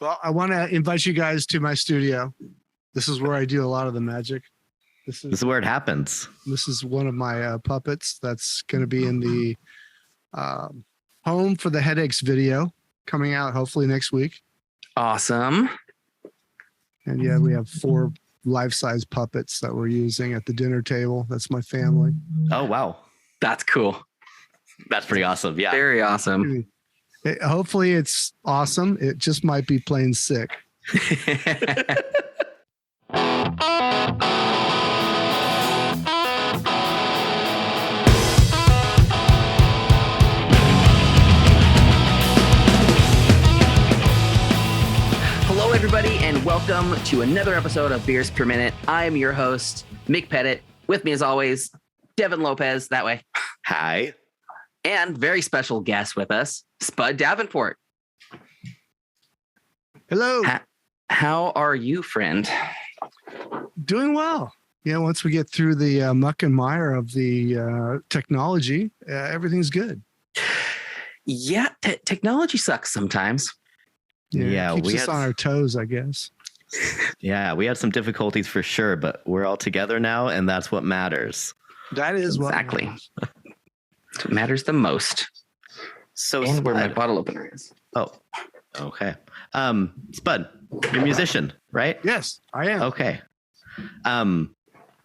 Well, I want to invite you guys to my studio. This is where I do a lot of the magic. This is where it happens. This is one of my puppets that's going to be in the Home for the Headaches video coming out hopefully next week. Awesome. And yeah, we have 4 life-size puppets that we're using at the dinner table. That's my family. Oh, wow. That's cool. That's pretty awesome. Yeah. Very awesome. Hopefully it's awesome. It just might be plain sick. Hello, everybody, and welcome to another episode of Beers Per Minute. I am your host, Mick Pettit. With me, as always, Devin Lopez, that way. Hi. And very special guest with us, Spud Davenport. Hello. How are you, friend? Doing well. Yeah, once we get through the muck and mire of the technology, everything's good. Yeah, technology sucks sometimes. Yeah, keeps us on our toes, I guess. Yeah, we had some difficulties for sure, but we're all together now, and that's what matters. That is exactly what matters. That's what matters the most. So, and Spud, where my bottle opener is. Oh, okay. Spud, you're a musician, right? Yes, I am. Okay.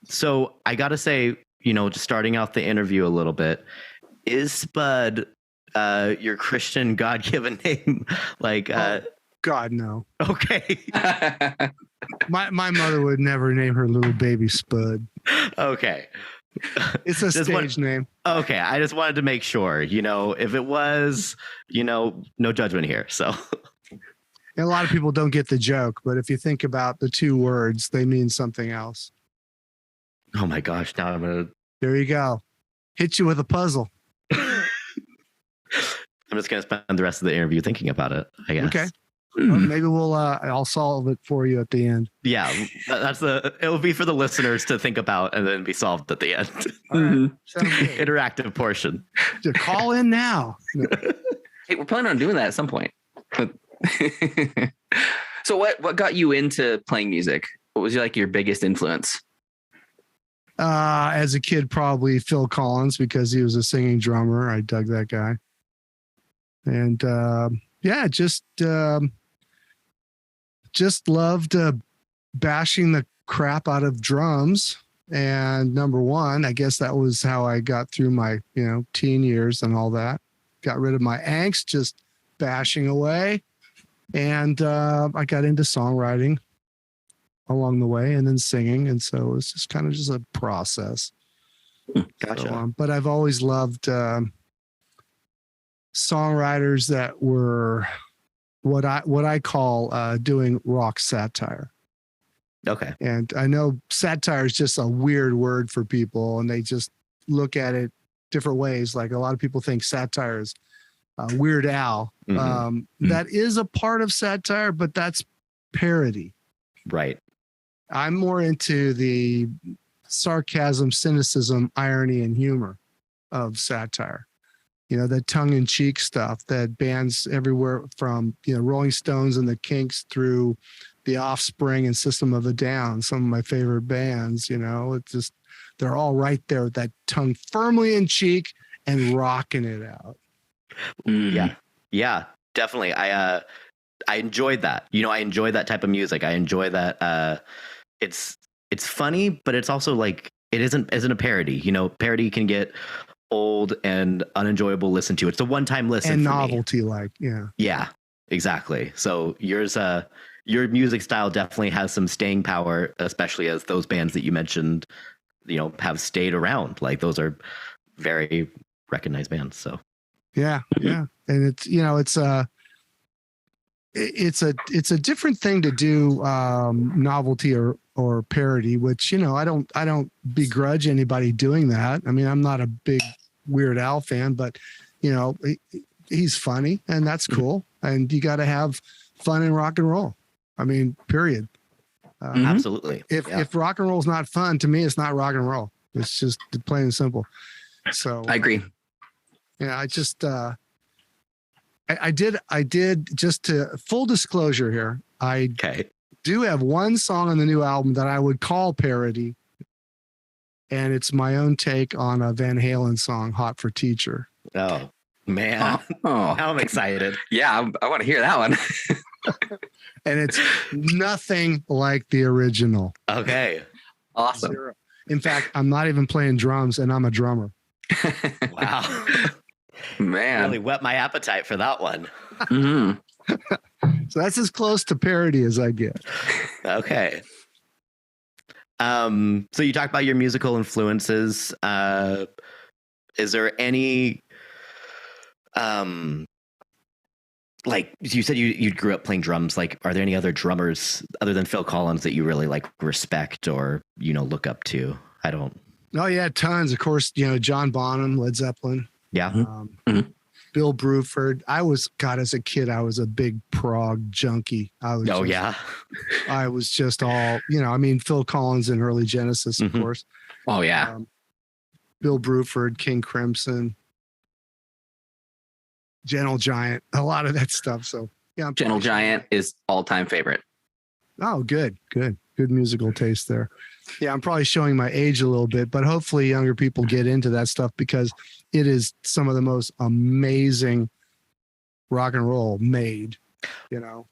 So I gotta say, just starting out the interview a little bit, is Spud your Christian God-given name? God, no. Okay. My mother would never name her little baby Spud. Okay. It's a stage name. Okay. I just wanted to make sure, if it was, no judgment here. So and a lot of people don't get the joke, but if you think about the 2 words, they mean something else. Oh my gosh. Now there you go. Hit you with a puzzle. I'm just going to spend the rest of the interview thinking about it, I guess. Okay. Well, maybe I'll solve it for you at the end. Yeah, it'll be for the listeners to think about and then be solved at the end. Right. Interactive portion. Just call in now. No. Hey, we're planning on doing that at some point. So what got you into playing music? What was your biggest influence? As a kid, probably Phil Collins, because he was a singing drummer. I dug that guy. And just loved bashing the crap out of drums. And number one, I guess that was how I got through my, teen years and all that. Got rid of my angst, just bashing away. And I got into songwriting along the way and then singing. And so it was just kind of just a process. Gotcha. So, but I've always loved songwriters that were what I call doing rock satire. Okay. And I know satire is just a weird word for people, and they just look at it different ways. Like a lot of people think satire is Weird Al. Mm-hmm. That is a part of satire, but that's parody. Right. I'm more into the sarcasm, cynicism, irony, and humor of satire. That tongue-in-cheek stuff that bands everywhere from, Rolling Stones and the Kinks through the Offspring and System of a Down, some of my favorite bands, it's just, they're all right there with that tongue firmly in cheek and rocking it out. Yeah, definitely. I enjoyed that. I enjoy that type of music. I enjoy that. It's funny, but it's also like, it isn't a parody. Parody can get old and unenjoyable to listen to. It's a one-time listen and for novelty me. Yeah, exactly. So your music style definitely has some staying power, especially as those bands that you mentioned have stayed around. Like those are very recognized bands. So yeah, and it's a different thing to do novelty or parody, which I don't begrudge anybody doing that. I mean, I'm not a big Weird Al fan, but he's funny and that's cool. And you got to have fun in rock and roll. I mean, period. Absolutely. If rock and roll is not fun, to me, it's not rock and roll. It's just plain and simple. So I agree. I just I did just to full disclosure here. I Okay. do have one song on the new album that I would call parody. And it's my own take on a Van Halen song, Hot for Teacher. Oh, man. Oh, Now I'm excited. yeah. I want to hear that one. And it's nothing like the original. Okay. Awesome. Zero. In fact, I'm not even playing drums and I'm a drummer. Wow. Man. Really whet my appetite for that one. Mhm. So that's as close to parody as I get. Okay. So you talked about your musical influences. Is there any, like you said, you grew up playing drums. Like, are there any other drummers other than Phil Collins that you really like respect or, look up to? I don't. Oh yeah, tons. Of course, John Bonham, Led Zeppelin, Yeah. Bill Bruford. As a kid, I was a big prog junkie. I was just all, Phil Collins and early Genesis, of course. Oh yeah. Bill Bruford, King Crimson, Gentle Giant, a lot of that stuff. So yeah, Gentle Giant is all-time favorite. Oh, good musical taste there. Yeah, I'm probably showing my age a little bit, but hopefully younger people get into that stuff because it is some of the most amazing rock and roll made, and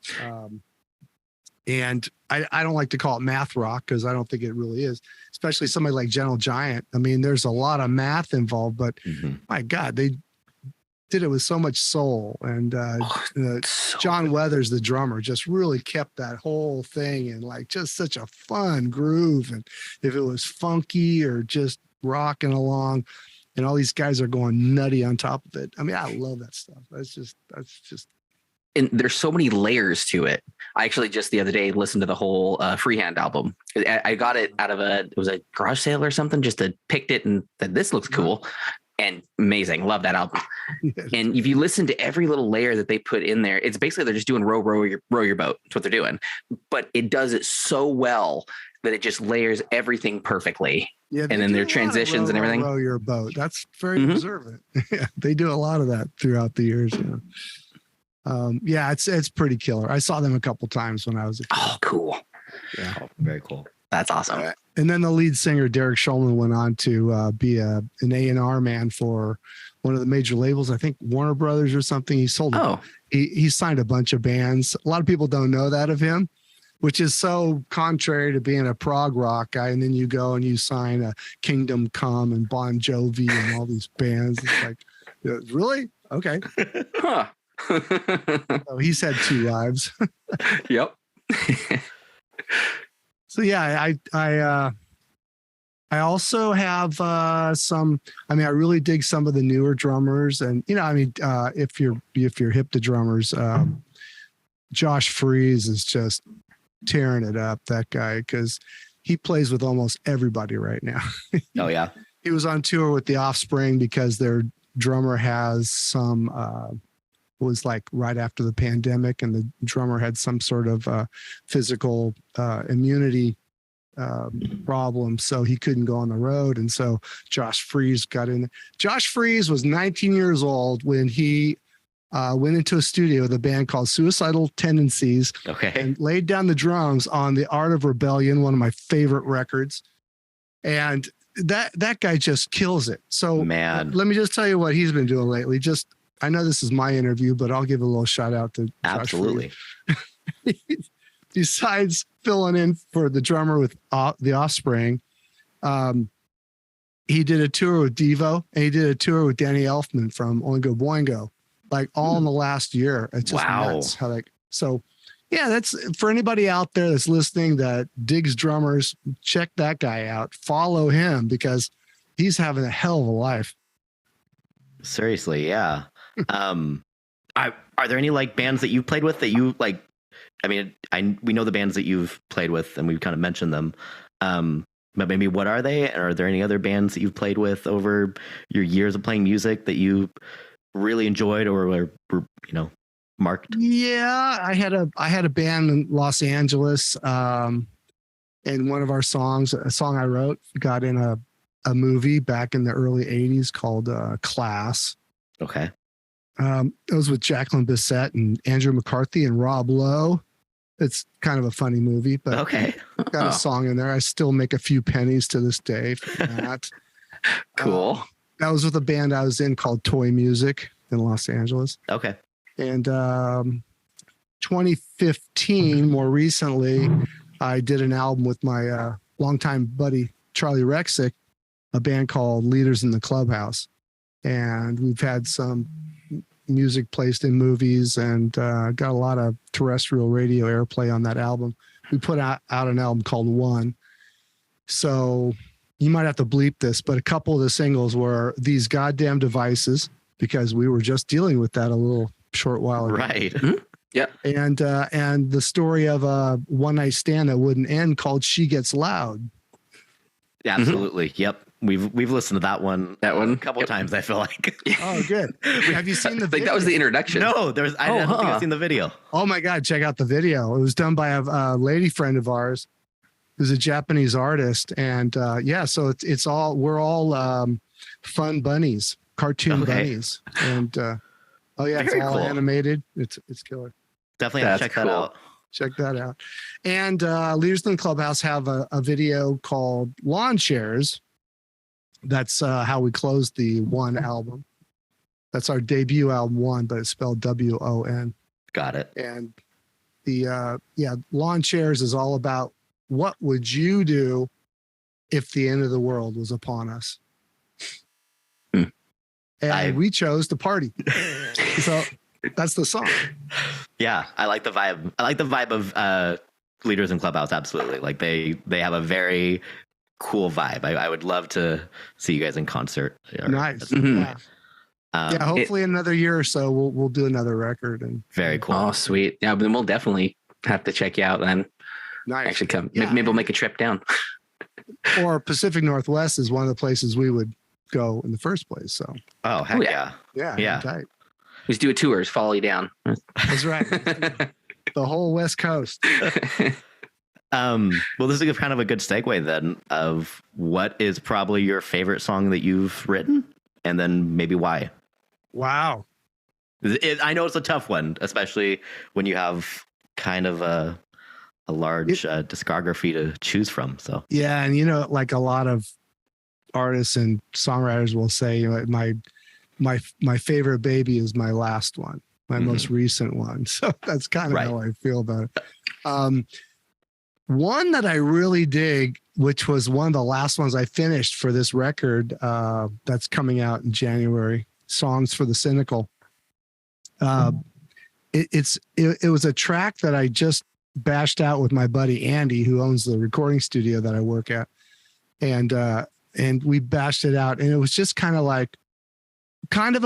I don't like to call it math rock because I don't think it really is, especially somebody like Gentle Giant. I mean, there's a lot of math involved, but my God, they did it with so much soul. And John Weathers, the drummer, just really kept that whole thing in like just such a fun groove. And if it was funky or just rocking along, and all these guys are going nutty on top of it. I mean, I love that stuff. That's just. And there's so many layers to it. I actually just the other day listened to the whole Freehand album. I got it out of it was a garage sale or something, just picked it and said, this looks cool and amazing. Love that album. Yes. And if you listen to every little layer that they put in there, it's basically they're just doing row your boat. That's what they're doing. But it does it so well that it just layers everything perfectly. Yeah, and then their transitions and everything. Row your boat. That's very observant. Yeah, they do a lot of that throughout the years. It's pretty killer. I saw them a couple times when I was a kid. Oh, cool. Yeah, very cool. That's awesome. And then the lead singer, Derek Shulman, went on to be an A&R man for one of the major labels, I think Warner Brothers or something. He sold he signed a bunch of bands. A lot of people don't know that of him, which is so contrary to being a prog rock guy. And then you go and you sign a Kingdom Come and Bon Jovi and all these bands. It's like, really? Okay. Huh. So he's had 2 lives. Yep. So yeah, I also have some. I mean, I really dig some of the newer drummers, and if you're hip to drummers, Josh Freese is just tearing it up. That guy, because he plays with almost everybody right now. Oh yeah, he was on tour with The Offspring because their drummer has some. Was like right after the pandemic, and the drummer had some sort of physical immunity problem, so he couldn't go on the road. And so Josh Freese got in. Josh Freese was 19 years old when he went into a studio with a band called Suicidal Tendencies, and laid down the drums on The Art of Rebellion, one of my favorite records. And that guy just kills it. So man, let me just tell you what he's been doing lately. I know this is my interview, but I'll give a little shout out to absolutely. Besides filling in for the drummer with The Offspring, he did a tour with Devo, and he did a tour with Danny Elfman from Oingo Boingo, like all in the last year. It's just nuts how that's for anybody out there that's listening that digs drummers. Check that guy out. Follow him because he's having a hell of a life. Seriously, yeah. Are there any like bands that you've played with that you like? I mean, we know the bands that you've played with, and we've kind of mentioned them. But maybe what are they? And are there any other bands that you've played with over your years of playing music that you really enjoyed or were marked? Yeah, I had a band in Los Angeles, and one of our songs, a song I wrote, got in a movie back in the early 80s called Class. Okay. It was with Jacqueline Bisset and Andrew McCarthy and Rob Lowe. It's kind of a funny movie, but Okay. got a song in there. I still make a few pennies to this day from that. Cool. That was with a band I was in called Toy Music in Los Angeles. Okay. And 2015, more recently, I did an album with my longtime buddy, Charlie Rexick, a band called Leaders in the Clubhouse. And we've had some music placed in movies and got a lot of terrestrial radio airplay on that album. We put out an album called One. So you might have to bleep this, but a couple of the singles were These Goddamn Devices, because we were just dealing with that a little short while ago. Right. Yeah. And the story of a one night stand that wouldn't end called She Gets Loud. Absolutely. Yep. We've listened to that one. A couple times, I feel like. Oh, good. Have you seen the video? That was the introduction. No, I don't think I've seen the video. Oh my God, check out the video. It was done by a lady friend of ours who's a Japanese artist. And so we're all fun bunnies, cartoon bunnies. And it's Very all cool. animated. It's killer. Definitely have to check that out. Check that out. And Leaders in the Clubhouse have a video called Lawn Chairs. That's how we closed the One album. That's our debut album, One, but it's spelled WON. Got it. And the Lawn Chairs is all about what would you do if the end of the world was upon us? And we chose to party. So that's the song. Yeah, I like the vibe. I like the vibe of Leaders in Clubhouse. Absolutely. Like they have a very cool vibe. I would love to see you guys in concert. Nice. Mm-hmm. Yeah. Hopefully another year or so we'll do another record. And very cool. Oh, sweet. Yeah, then we'll definitely have to check you out then. Nice. Actually come. Yeah. Maybe we'll make a trip down. Or Pacific Northwest is one of the places we would go in the first place. So Oh, heck yeah. Yeah. Tight. Let's do a tours, follow you down. That's right. The whole West Coast. Well, this is kind of a good segue then of what is probably your favorite song that you've written, and then maybe why. Wow. I know it's a tough one, especially when you have kind of a large discography to choose from. So yeah, and like a lot of artists and songwriters will say, my favorite baby is my last one, my most recent one. So that's kind of how I feel about it. One that I really dig, which was one of the last ones I finished for this record that's coming out in January, Songs for the Cynical. It was a track that I just bashed out with my buddy Andy, who owns the recording studio that I work at. And we bashed it out, and it was just kind of a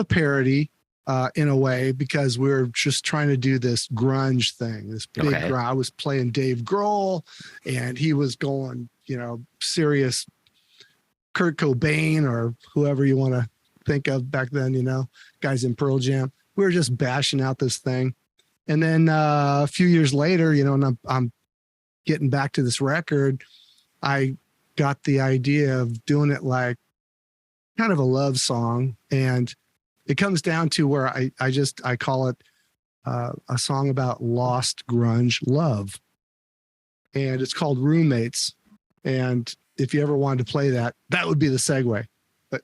parody in a way, because we were just trying to do this grunge thing, this big grunge. I was playing Dave Grohl, and he was going, serious Kurt Cobain or whoever you want to think of back then, guys in Pearl Jam. We were just bashing out this thing. And then a few years later, and I'm getting back to this record, I got the idea of doing it like kind of a love song. And it comes down to where I call it a song about lost grunge love. And it's called Roommates. And if you ever wanted to play that would be the segue. But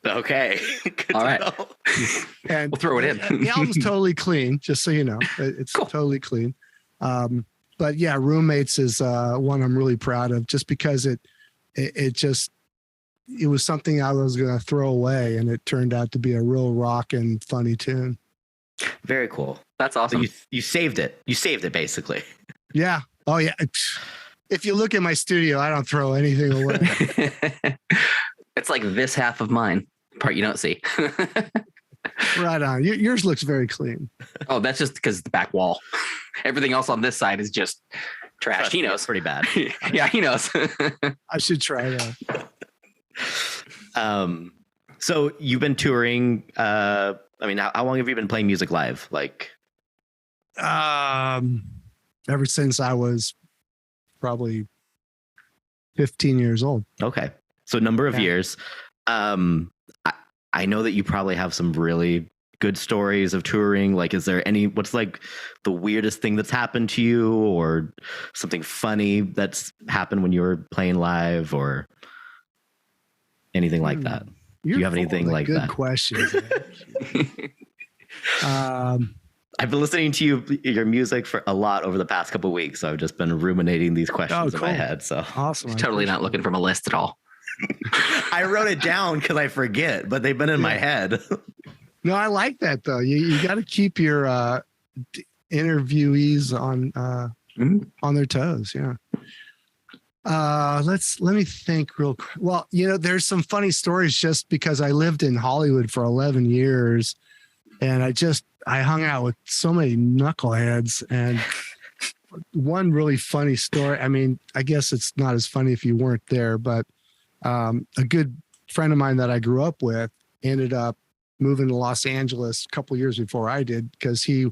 okay. All right. And we'll throw it in. The album's totally clean, just so you know. It's cool. Totally clean. But yeah, Roommates is one I'm really proud of, just because it was something I was going to throw away, and it turned out to be a real rockin' funny tune. Very cool. That's awesome. So you saved it. You saved it, basically. Yeah. Oh yeah. If you look at my studio, I don't throw anything away. It's like this half of mine, part you don't see. Right on. Yours looks very clean. Oh, that's just because the back wall. Everything else on this side is just trash. He knows. Pretty bad. Yeah, he knows. I should try that. So you've been touring. How long have you been playing music live? Ever since I was probably 15 years old. Okay. So number of years. I know that you probably have some really good stories of touring? Like, is there any, what's like the weirdest thing that's happened to you, or something funny that's happened when you were playing live, or anything like that? Do you have anything like good that? Questions. I've been listening to your music for a lot over the past couple of weeks, so I've just been ruminating these questions in my head. So awesome! Totally not looking from a list at all. I wrote it down because I forget, but they've been in my head. No, I like that though. You got to keep your interviewees on their toes. Yeah. Let me think real quick. Well, there's some funny stories just because I lived in Hollywood for 11 years, and I hung out with so many knuckleheads. And one really funny story, I mean, I guess it's not as funny if you weren't there, but a good friend of mine that I grew up with ended up moving to Los Angeles a couple of years before I did, because he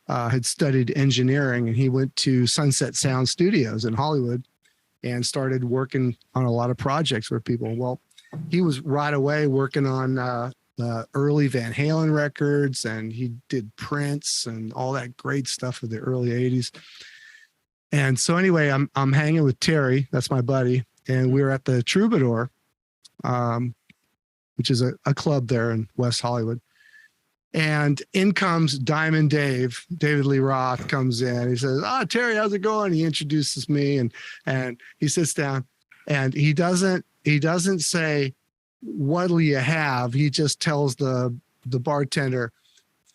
had studied engineering, and he went to Sunset Sound Studios in Hollywood and started working on a lot of projects with people. Well, he was right away working on the early Van Halen records, and he did Prince and all that great stuff of the early 80s. And so anyway, I'm hanging with Terry, that's my buddy, and we were at the Troubadour, which is a club there in West Hollywood. And in comes Diamond David Lee Roth comes in. He says, Terry, how's it going? He introduces me, and he sits down, and he doesn't say, what'll you have? He just tells the bartender,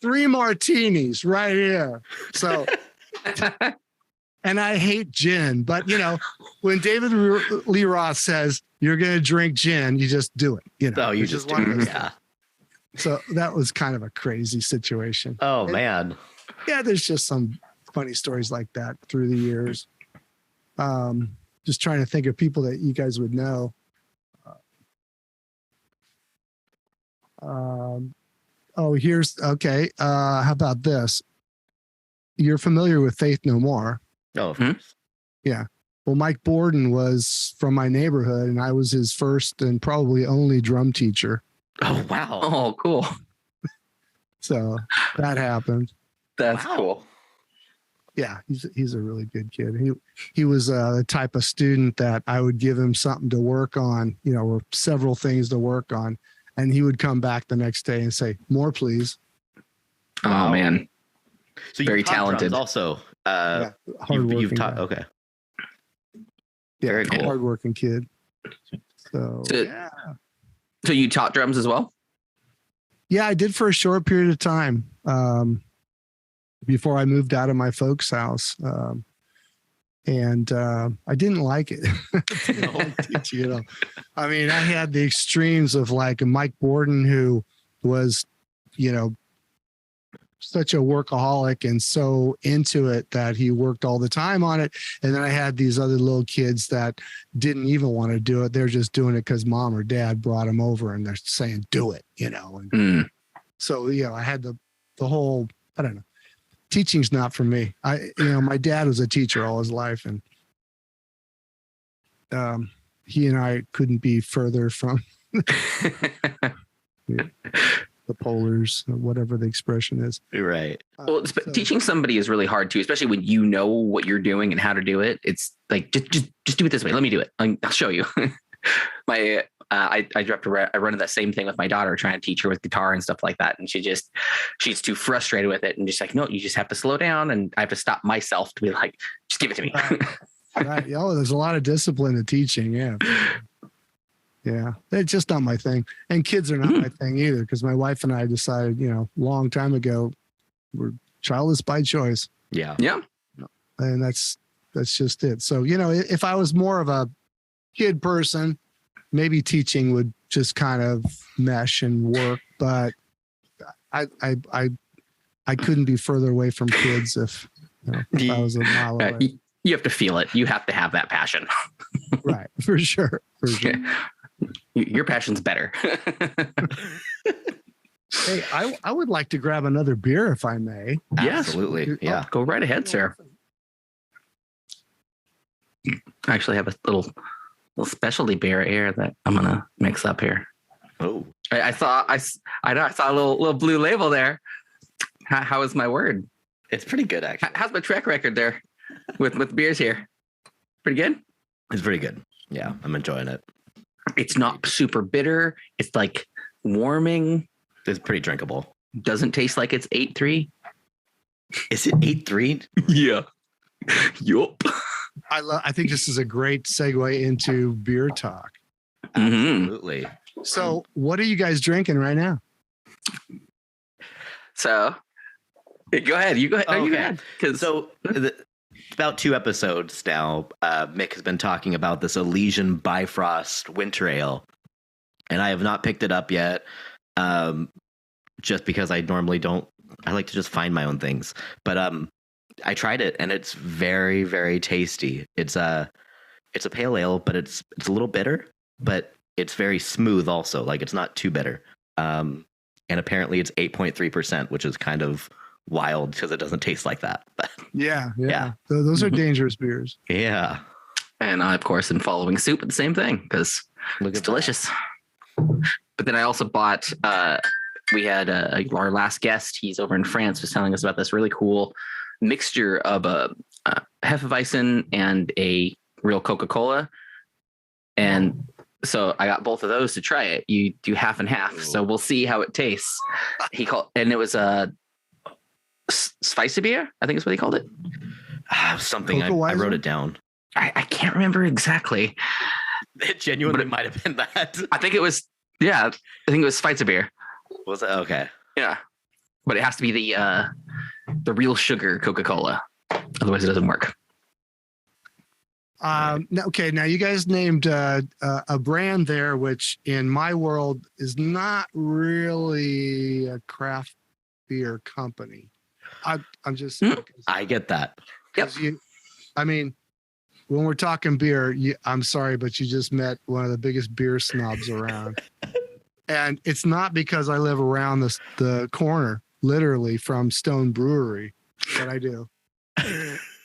3 martinis right here. So, and I hate gin, but when David Lee Roth says you're going to drink gin, you just do it. Oh, you just do it. Yeah. So that was kind of a crazy situation. Oh, man. Yeah, there's just some funny stories like that through the years. Just trying to think of people that you guys would know. Okay. How about this? You're familiar with Faith No More. Oh, of course. Yeah. Well, Mike Borden was from my neighborhood, and I was his first and probably only drum teacher. Oh, wow. Oh, cool. So that happened. That's cool. Yeah, he's a really good kid. He was the type of student that I would give him something to work on, or several things to work on, and he would come back the next day and say, "More, please." Oh man, so very talented. Also, you've taught. Okay. Yeah, very cool. Hardworking kid. So yeah. So you taught drums as well? Yeah, I did for a short period of time before I moved out of my folks' house. And I didn't like it. I mean, I had the extremes of like Mike Borden, who was, such a workaholic and so into it that he worked all the time on it. And then I had these other little kids that didn't even want to do it. They're just doing it because mom or dad brought them over and they're saying, do it, And so, I had the whole, I don't know, teaching's not for me. My dad was a teacher all his life, and he and I couldn't be further from the polars, or whatever the expression is. Right. Well, teaching somebody is really hard too, especially when you know what you're doing and how to do it. It's like, just do it this way. Let me do it. I'll show you. I run into that same thing with my daughter, trying to teach her with guitar and stuff like that. And she's too frustrated with it, and just like, no, you just have to slow down. And I have to stop myself to be like, just give it to me. Right. Yeah, there's a lot of discipline to teaching. Yeah. Yeah. It's just not my thing. And kids are not my thing either, because my wife and I decided, long time ago, we're childless by choice. Yeah. Yeah. And that's just it. So, if I was more of a kid person, maybe teaching would just kind of mesh and work, but I couldn't be further away from kids if I was a mile away. You have to feel it. You have to have that passion. Right. For sure. Your passion's better. Hey, I would like to grab another beer if I may. Yes. Absolutely. Yeah. Go right ahead, sir. I actually have a little specialty beer here that I'm gonna mix up here. Oh, I saw a little blue label there. How is my word? It's pretty good, actually. How's my track record there with beers here? Pretty good. It's pretty good. Yeah, I'm enjoying it. It's not super bitter. It's like warming. It's pretty drinkable. Doesn't taste like it's 8.3. Is it 8.3? Yeah. Yup. I think this is a great segue into beer talk. Absolutely. So, what are you guys drinking right now? So, go ahead. You go ahead. Oh, You go okay. ahead. So, About 2 episodes now, Mick has been talking about this Elysian Bifrost Winter Ale, and I have not picked it up yet, just because I normally don't. I like to just find my own things, but I tried it, and it's very, very tasty. It's a pale ale, but it's a little bitter, but it's very smooth also. Like, it's not too bitter, and apparently it's 8.3%, which is kind of wild because it doesn't taste like that. But Yeah. Yeah. Those are dangerous beers. yeah, and I, of course, am following suit with the same thing because it's delicious. But then I also bought, we had our last guest, he's over in France, was telling us about this really cool mixture of a Hefeweizen and a real Coca-Cola. And so I got both of those to try it. You do half and half. So we'll see how it tastes. And it was a spicy beer, I think is what he called it. something. I wrote it down. I can't remember exactly. It genuinely might have been that. I think it was, yeah, I think it was Schweitzer. Was it? Okay. Yeah. But it has to be the real sugar Coca-Cola. Otherwise it doesn't work. Okay, now you guys named a brand there, which in my world is not really a craft beer company. I'm just. I get that. Yep. I mean, when we're talking beer, I'm sorry, but you just met one of the biggest beer snobs around. And it's not because I live around the corner, literally from Stone Brewery, that I do.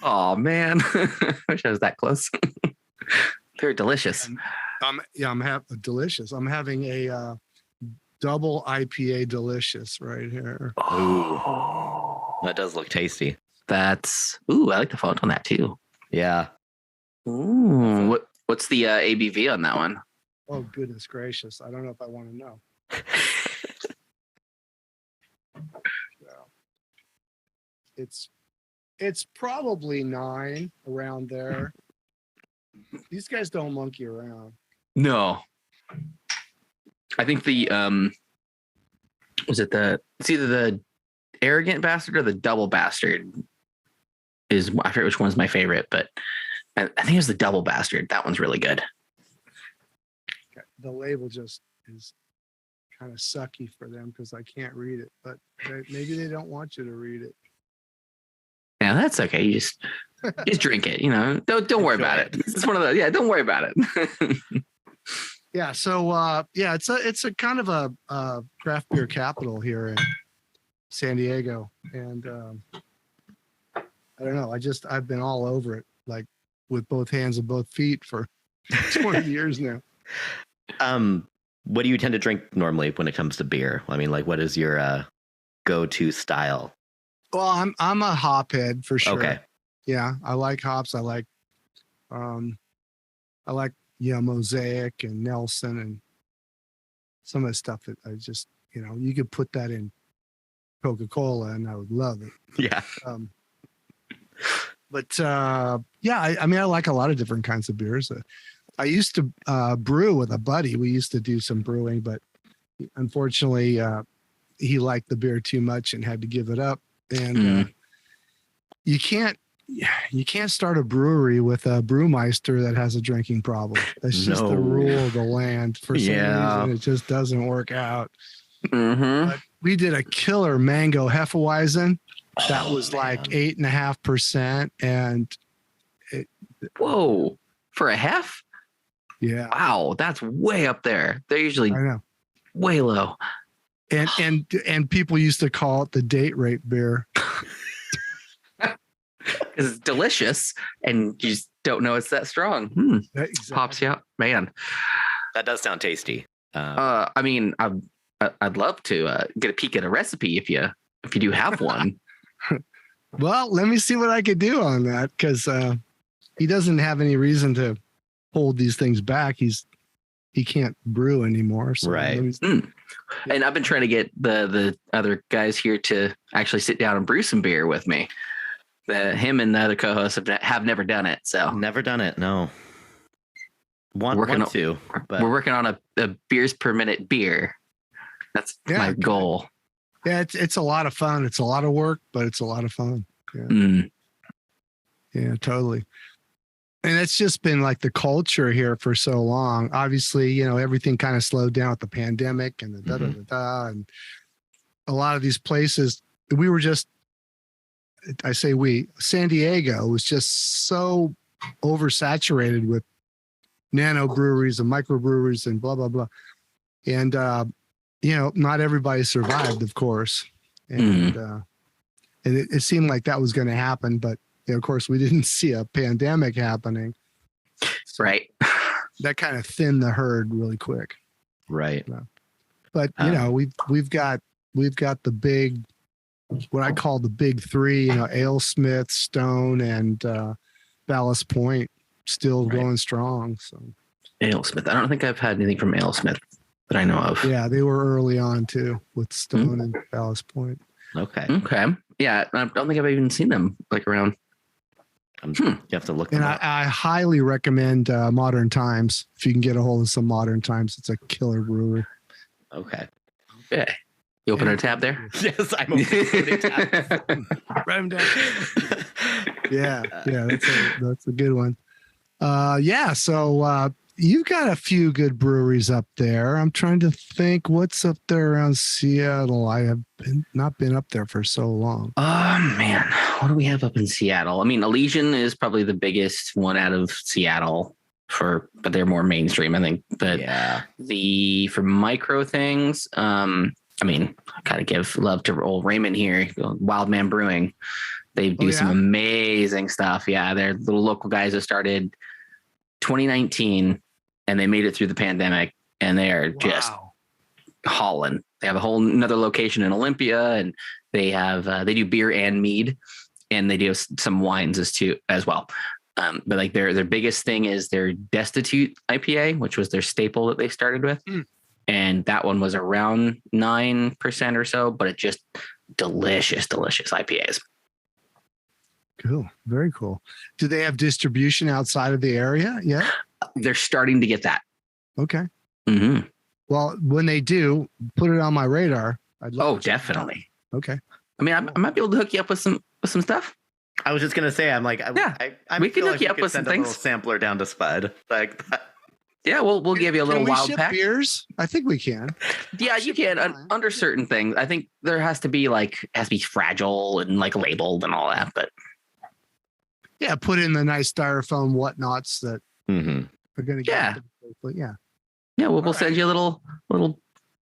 Oh man, I wish I was that close. They're delicious. I'm delicious. I'm having a double IPA delicious right here. Oh, That does look tasty. I like the font on that too. Yeah. Ooh, what's the ABV on that one? Oh goodness gracious! I don't know if I want to know. It's probably 9 around there. These guys don't monkey around. No, I think it's either the arrogant bastard or the double bastard I forget which one's my favorite, but I think it's the double bastard. That one's really good. Okay. The label just is kind of sucky for them because I can't read it, but maybe they don't want you to read it. Yeah, that's okay. You just drink it. Don't worry about it. It's one of those. Yeah, don't worry about it. Yeah. So it's a kind of a craft beer capital here in San Diego, and I don't know. I've been all over it, like with both hands and both feet for 20 years now. What do you tend to drink normally when it comes to beer? I mean, like, what is your go-to style? Well, I'm a hophead for sure. Okay. Yeah, I like hops. I like Mosaic and Nelson and some of the stuff that I just, you could put that in Coca-Cola and I would love it. Yeah. I mean, I like a lot of different kinds of beers. I used to brew with a buddy. We used to do some brewing, but unfortunately, he liked the beer too much and had to give it up. And you can't start a brewery with a brewmeister that has a drinking problem. That's just the rule of the land. For some reason, it just doesn't work out. Mm-hmm. But we did a killer mango Hefeweizen that was like 8.5%, and whoa, for a hef? Yeah. Wow, that's way up there. They're usually way low. And people used to call it the date rape beer. Because it's delicious and you just don't know it's that strong. Exactly. Pops you out, man. That does sound tasty. I mean, I'd love to get a peek at a recipe if you do have one. Well, let me see what I could do on that, because he doesn't have any reason to hold these things back. He can't brew anymore. So Right. And I've been trying to get the other guys here to actually sit down and brew some beer with me. Him and the other co-hosts have never done it. So Never done it. No. Want to, but we're working on a beers per minute beer. That's my goal. Yeah, it's a lot of fun. It's a lot of work, but it's a lot of fun. Yeah, yeah, totally. And it's just been like the culture here for so long. Obviously, everything kind of slowed down with the pandemic and the and a lot of these places. San Diego was just so oversaturated with nano breweries and microbreweries and blah blah blah, and not everybody survived, of course, and it seemed like that was going to happen, but of course we didn't see a pandemic happening, right? That kind of thinned the herd really quick, right? But we've got the big, what I call the big three, AleSmith, Stone, and Ballast Point, still going strong. So AleSmith, I don't think I've had anything from AleSmith that I know of. Yeah, they were early on too with Stone and Ballast Point. Okay. Yeah, I don't think I've even seen them around. You have to look them up. I highly recommend Modern Times. If you can get a hold of some Modern Times, it's a killer brewery. Okay. Yeah. You open a tab there? Yes, I'm opening tab. Write them down. Yeah, that's a good one. So you've got a few good breweries up there. I'm trying to think what's up there around Seattle. I have not been up there for so long. Oh man, what do we have up in Seattle? I mean, Elysian is probably the biggest one out of Seattle but they're more mainstream, I think. But for micro things, I gotta give love to old Raymond here, Wild Man Brewing. They do some amazing stuff. Yeah, they're little local guys that started 2019 and they made it through the pandemic, and they are just hauling. They have a whole another location in Olympia, and they do beer and mead, and they do some wines as well. But like their biggest thing is their Destitute IPA, which was their staple that they started with. And that one was around 9% or so, but it's just delicious IPAs. Cool. Very cool. Do they have distribution outside of the area yet? They're starting to get that. Okay. Mm-hmm. Well, when they do, put it on my radar. Definitely. Okay. I mean, I might be able to hook you up with some stuff. I was just gonna say, I'm like, we can hook you up with some things. A little sampler down to Spud, like that. Yeah, we'll give you a little wild pack. Beers? I think we can. Yeah, you can under certain things. I think there has to be fragile and labeled and all that. But yeah, put in the nice styrofoam whatnots that are going to get. Yeah. We'll send you a little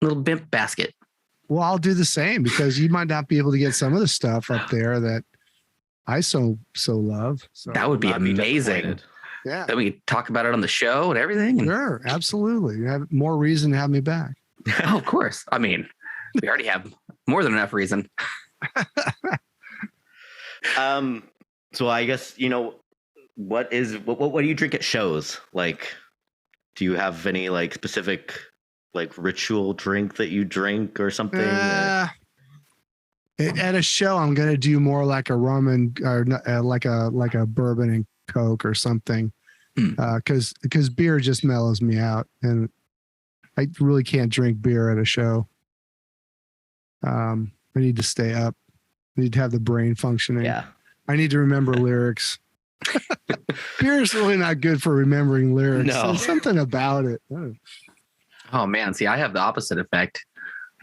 bimp basket. Well, I'll do the same, because you might not be able to get some of the stuff up there that I so love. So that would be amazing. Yeah. Then we could talk about it on the show and everything. Sure, absolutely. You have more reason to have me back. Oh, of course. I mean, we already have more than enough reason. So I guess, what do you drink at shows? Like, do you have any specific ritual drink that you drink or something? At a show, I'm going to do more like a rum and like a bourbon and Coke or something, because beer just mellows me out, and I really can't drink beer at a show. I need to stay up. I need to have the brain functioning. Yeah. I need to remember lyrics. Beer is really not good for remembering lyrics. No. There's something about it. Oh man, see, I have the opposite effect.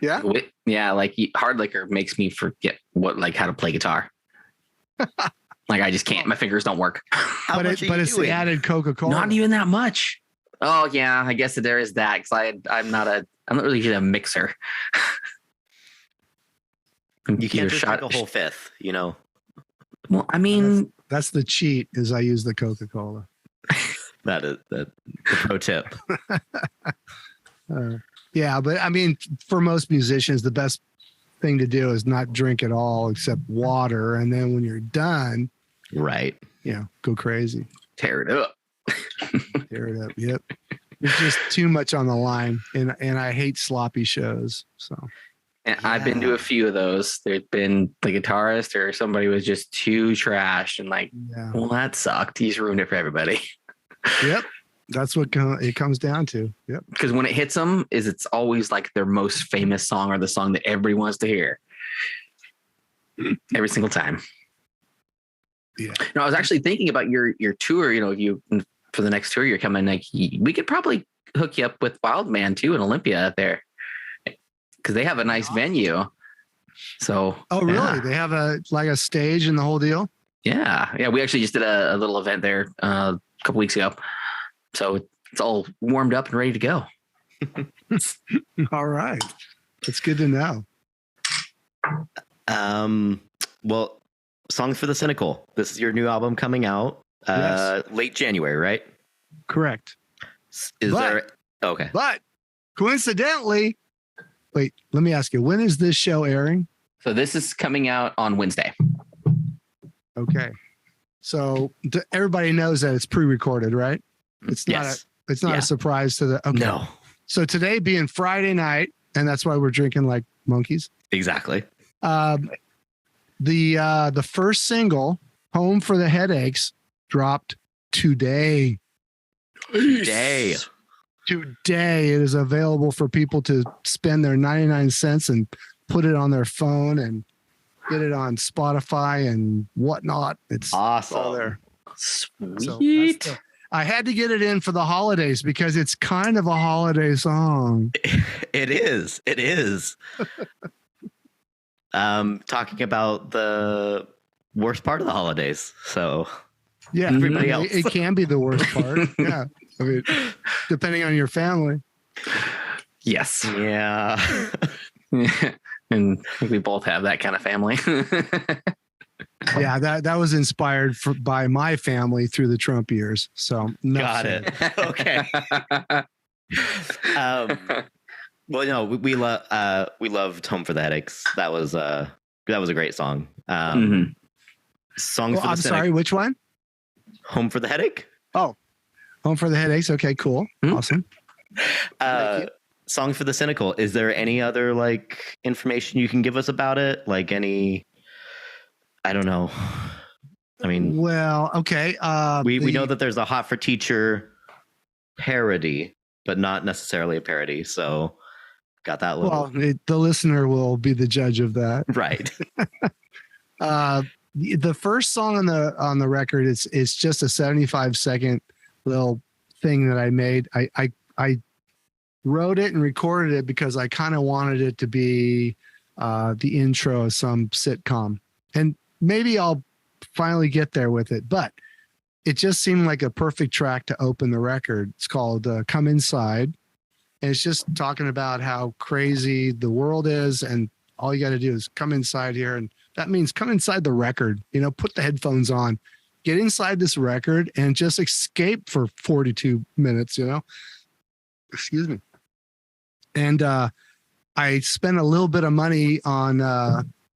Yeah. Yeah, hard liquor makes me forget how to play guitar. I just can't. My fingers don't work. But it's the added Coca-Cola. Not even that much. Oh yeah, I guess there is that, because I'm not really a mixer. You can't just drink a whole fifth, Well, I mean, that's the cheat. Is I use the Coca-Cola. That is the pro tip. Yeah, but I mean, for most musicians, the best thing to do is not drink at all except water, and then when you're done, Right. go crazy, Tear it up. tear it up. Yep, there's just too much on the line, and I hate sloppy shows. So, And I've been to a few of those. There's been the guitarist or somebody was just too trash and like, yeah, well, that sucked. He's ruined it for everybody. yep, that's what it comes down to. Yep. Because when it hits them, it's always like their most famous song or the song that everybody wants to hear. Every single time. Yeah. No, I was actually thinking about your tour. For the next tour you're coming, like we could probably hook you up with Wildman too in Olympia out there, because they have a nice venue. So. Oh, really? Yeah. They have a stage and the whole deal. Yeah. We actually just did a little event there a couple weeks ago, so it's all warmed up and ready to go. All right, that's good to know. Well, Songs for the Cynical. This is your new album coming out late January, right? Correct. Okay. But coincidentally, wait, let me ask you, when is this show airing? So this is coming out on Wednesday. Okay. So everybody knows that it's pre-recorded, right? It's not Yes. it's not a surprise to the okay. No. So today being Friday night, and that's why we're drinking like monkeys. Exactly. The first single, Home for the Headaches, dropped today. Today. Today it is available for people to spend their 99 cents and put it on their phone and get it on Spotify and whatnot. It's Awesome. all there. Sweet. So I had to get it in for the holidays because it's kind of a holiday song. It is. It is. Talking about the worst part of the holidays. So Yeah, everybody else. It can be the worst part. Yeah, I mean, depending on your family. Yes. Yeah. And I think we both have that kind of family. Yeah, that was inspired by my family through the Trump years. So Got it. Okay. Well, no, we loved Home for the Headaches. That was a great song. Songs for the I'm Cynic. sorry, which one? Home for the Headache. Oh, Home for the Headaches. Okay, cool. Awesome. Song for the Cynical. Is there any other like information you can give us about it? Like any, I don't know. I mean, well, okay. We know that there's a Hot for Teacher parody, but not necessarily a parody. So got that little. Well, the listener will be the judge of that. Right. The first song on the record it's just a 75-second little thing that I made. I wrote it and recorded it because I kind of wanted it to be the intro of some sitcom, and maybe I'll finally get there with it, but it just seemed like a perfect track to open the record. It's called Come Inside, and it's just talking about how crazy the world is, and all you got to do is come inside here, and that means come inside the record, put the headphones on, get inside this record and just escape for 42 minutes, excuse me. And I spent a little bit of money on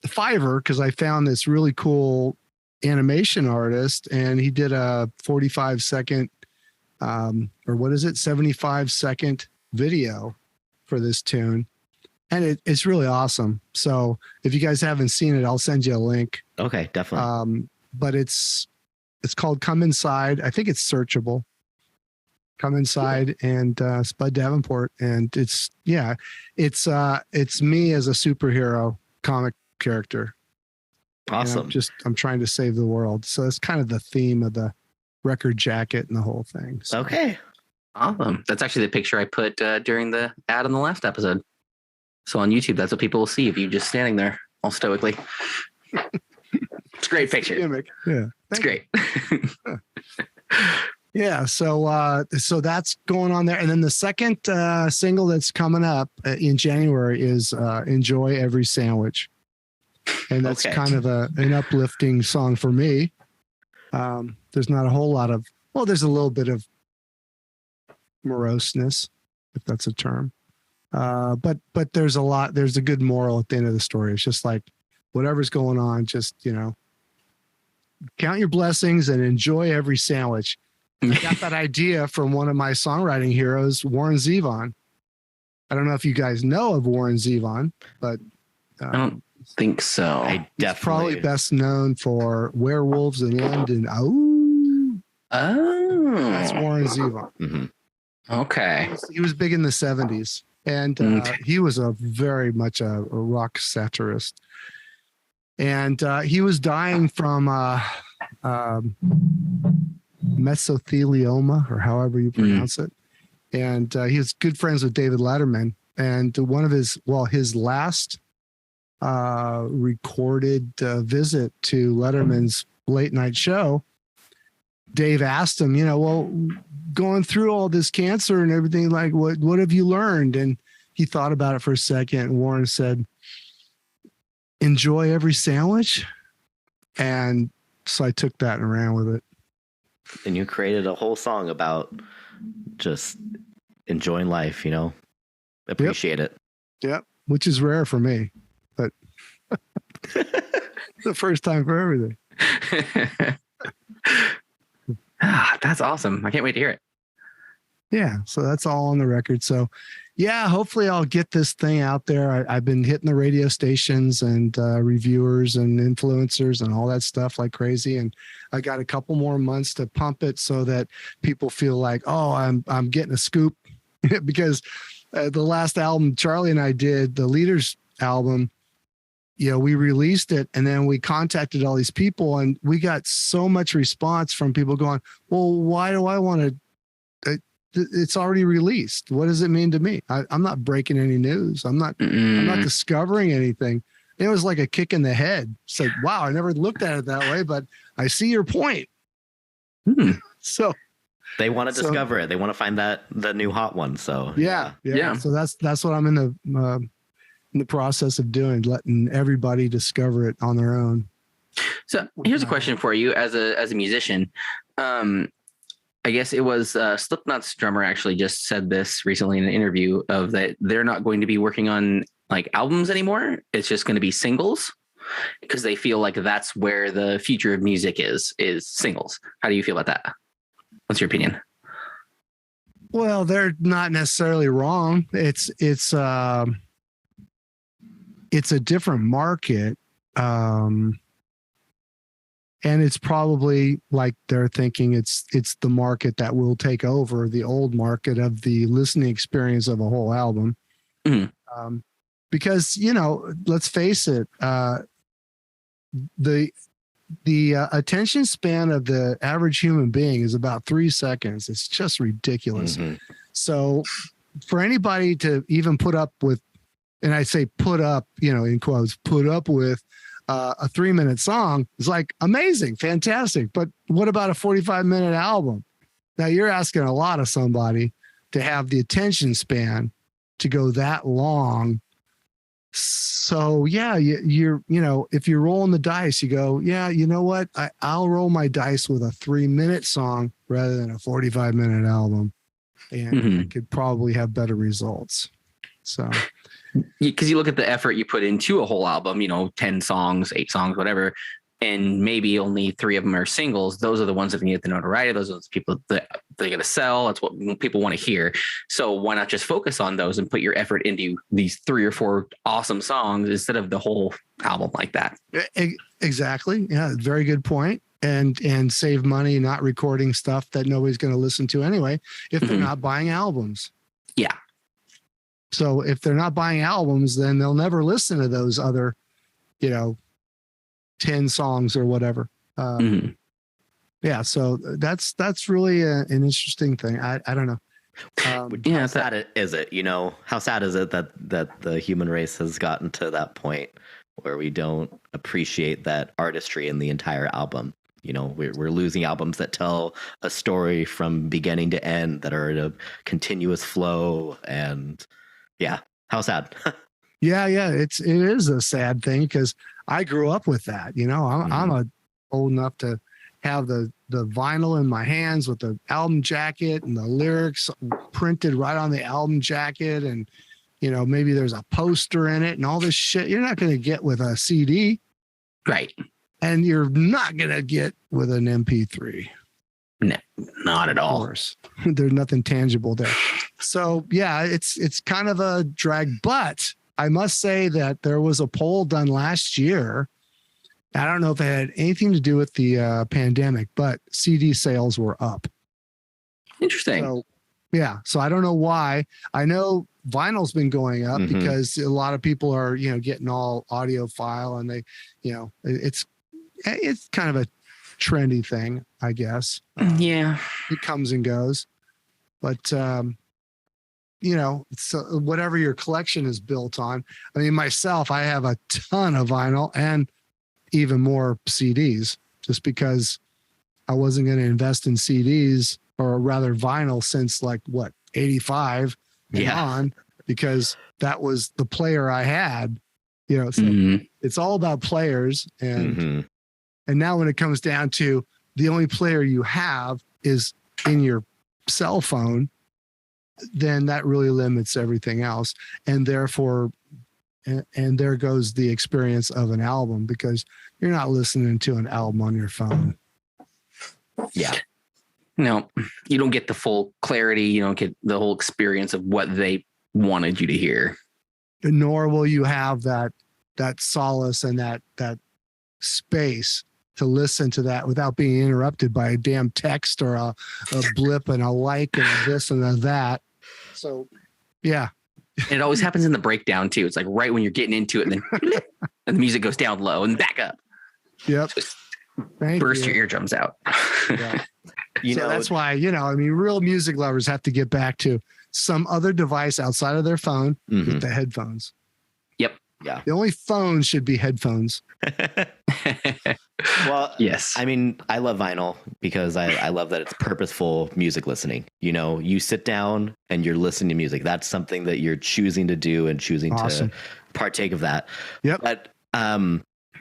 Fiverr because I found this really cool animation artist, and he did a 45-second or what is it, 75-second video for this tune. And it's really awesome. So if you guys haven't seen it, I'll send you a link. Okay, definitely. But it's called Come Inside. I think it's searchable. Come Inside and Spud Davenport. And it's me as a superhero comic character. Awesome. I'm trying to save the world. So it's kind of the theme of the record jacket and the whole thing. So. Okay. Awesome. That's actually the picture I put during the ad on the last episode. So on YouTube, that's what people will see if you're just standing there all stoically. It's a great picture. Yeah. It's great. Yeah. So that's going on there. And then the second single that's coming up in January is Enjoy Every Sandwich. And that's kind of an uplifting song for me. There's not a whole lot of, there's a little bit of moroseness, if that's a term. But there's a good moral at the end of the story. It's just like whatever's going on, just, count your blessings and enjoy every sandwich. I got that idea from one of my songwriting heroes, Warren Zevon. I don't know if you guys know of Warren Zevon, but I don't think so. I he's probably best known for Werewolves and End and that's Warren Zevon. Mm-hmm. Okay. He was big in the 70s, and he was very much a rock satirist. And he was dying from mesothelioma, or however you pronounce it. And he was good friends with David Letterman. And one of his last recorded visit to Letterman's late night show, Dave asked him, going through all this cancer and everything, like, what have you learned? And he thought about it for a second. And Warren said, enjoy every sandwich. And so I took that and ran with it. And you created a whole song about just enjoying life, appreciate it. Yep. Which is rare for me, but the first time for everything. That's awesome. I can't wait to hear it. Yeah. So that's all on the record. So yeah, hopefully I'll get this thing out there. I've been hitting the radio stations and reviewers and influencers and all that stuff like crazy. And I got a couple more months to pump it so that people feel like, oh, I'm getting a scoop because the last album Charlie and I did, the Leaders album, we released it and then we contacted all these people and we got so much response from people going, well, why do I want to? It's already released. What does it mean to me? I'm not breaking any news. I'm not discovering anything. It was like a kick in the head. It's like, wow, I never looked at it that way, but I see your point. So they want to discover it. They want to find the new hot one. So yeah. So that's what I'm in the process of doing, letting everybody discover it on their own. So here's a question for you as a musician. I guess it was Slipknot's drummer actually just said this recently in an interview of that they're not going to be working on like albums anymore. It's just going to be singles because they feel like that's where the future of music is singles. How do you feel about that? What's your opinion? Well, they're not necessarily wrong. It's a different market. And it's probably like they're thinking it's the market that will take over the old market of the listening experience of a whole album. Mm-hmm. Because, let's face it, the attention span of the average human being is about 3 seconds. It's just ridiculous. Mm-hmm. So for anybody to even put up with, and I say put up, in quotes, put up with a 3-minute song is like amazing, fantastic. But what about a 45-minute album? Now you're asking a lot of somebody to have the attention span to go that long. So yeah, you're if you're rolling the dice, you go, yeah, you know what? I'll roll my dice with a 3-minute song rather than a 45-minute album, and I could probably have better results. So. Because you look at the effort you put into a whole album, 10 songs, 8 songs, whatever, and maybe only 3 of them are singles. Those are the ones that can get the notoriety. Those are the people that they're going to sell. That's what people want to hear. So why not just focus on those and put your effort into these 3 or 4 awesome songs instead of the whole album like that? Exactly. Yeah. Very good point. And save money not recording stuff that nobody's going to listen to anyway if they're not buying albums. Yeah. So if they're not buying albums, then they'll never listen to those other, 10 songs or whatever. Yeah. So that's really an interesting thing. I don't know. How sad is it? How sad is it that the human race has gotten to that point where we don't appreciate that artistry in the entire album? We're losing albums that tell a story from beginning to end that are in a continuous flow and. Yeah. How sad. Yeah. It is a sad thing because I grew up with that. I'm old enough to have the vinyl in my hands with the album jacket and the lyrics printed right on the album jacket. And, maybe there's a poster in it and all this shit you're not going to get with a CD. Right. And you're not going to get with an MP3. No, not at all. Of course. There's nothing tangible there. So yeah, it's kind of a drag, but I must say that there was a poll done last year. I don't know if it had anything to do with the pandemic, but CD sales were up. Interesting. So, yeah. So I don't know why. I know vinyl's been going up because a lot of people are, getting all audiophile, and they, it's kind of a trendy thing, I guess. Yeah. It comes and goes, but, it's whatever your collection is built on. I mean, myself, I have a ton of vinyl and even more CDs, just because I wasn't going to invest in CDs, or rather vinyl, since 85 and on, because that was the player I had, so it's all about players. And now when it comes down to the only player you have is in your cell phone, then that really limits everything else. And therefore, and there goes the experience of an album, because you're not listening to an album on your phone. Yeah. No, you don't get the full clarity. You don't get the whole experience of what they wanted you to hear. Nor will you have that solace and that space to listen to that without being interrupted by a damn text or a blip and a like and a this and a that. So, yeah. And it always happens in the breakdown too. It's like right when you're getting into it, and then and the music goes down low and back up. Yep. Just burst your eardrums out. Yeah. That's why, real music lovers have to get back to some other device outside of their phone with the headphones. Yep. Yeah. The only phone should be headphones. Well, yes. I mean, I love vinyl because I love that it's purposeful music listening. You sit down and you're listening to music. That's something that you're choosing to do and choosing to partake of that. Yep. But,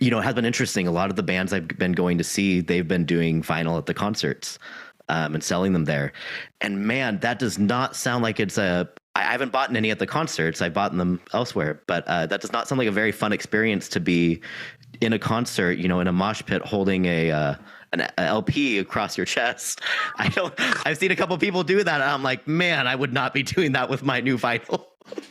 it has been interesting. A lot of the bands I've been going to see, they've been doing vinyl at the concerts and selling them there. And man, that does not sound like I haven't bought any at the concerts. I've bought them elsewhere, but that does not sound like a very fun experience to be in a concert, in a mosh pit holding an LP across your chest. I've seen a couple people do that, and I'm like, man, I would not be doing that with my new vinyl.